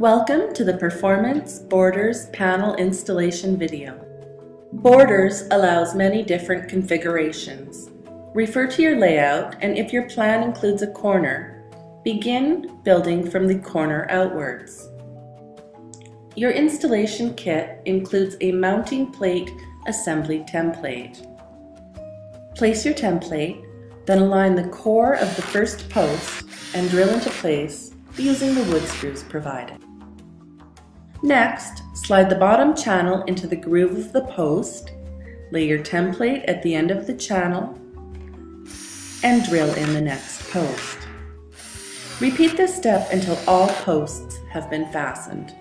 Welcome to the Performance Borders panel installation video. Borders allows many different configurations. Refer to your layout, and if your plan includes a corner, begin building from the corner outwards. Your installation kit includes a mounting plate assembly template. Place your template, then align the core of the first post and drill into place using the wood screws provided. Next, slide the bottom channel into the groove of the post, lay your template at the end of the channel, and drill in the next post. Repeat this step until all posts have been fastened.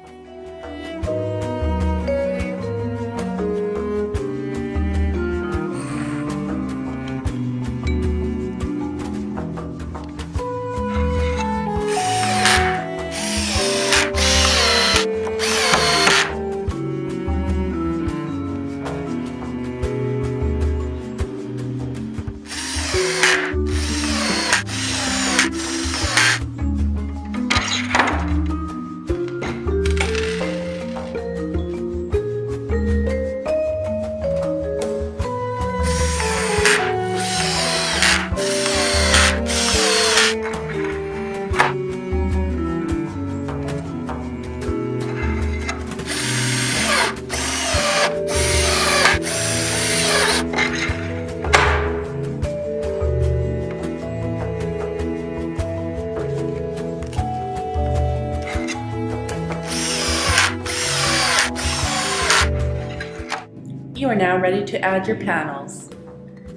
You are now ready to add your panels.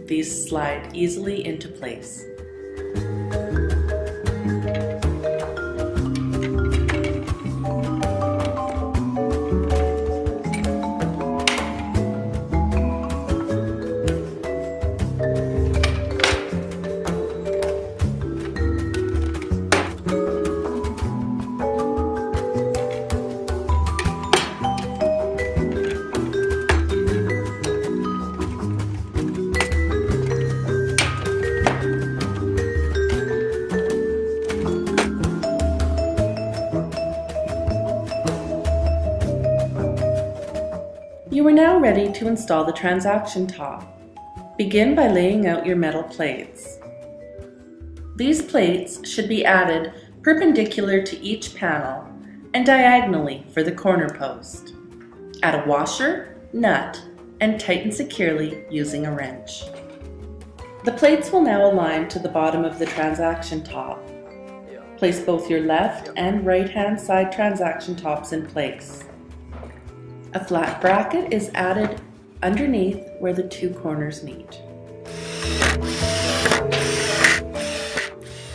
These slide easily into place. You are now ready to install the transaction top. Begin by laying out your metal plates. These plates should be added perpendicular to each panel and diagonally for the corner post. Add a washer, nut, and tighten securely using a wrench. The plates will now align to the bottom of the transaction top. Place both your left and right-hand side transaction tops in place. A flat bracket is added underneath where the two corners meet.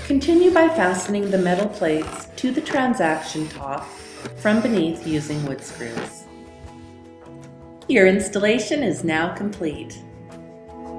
Continue by fastening the metal plates to the transaction top from beneath using wood screws. Your installation is now complete.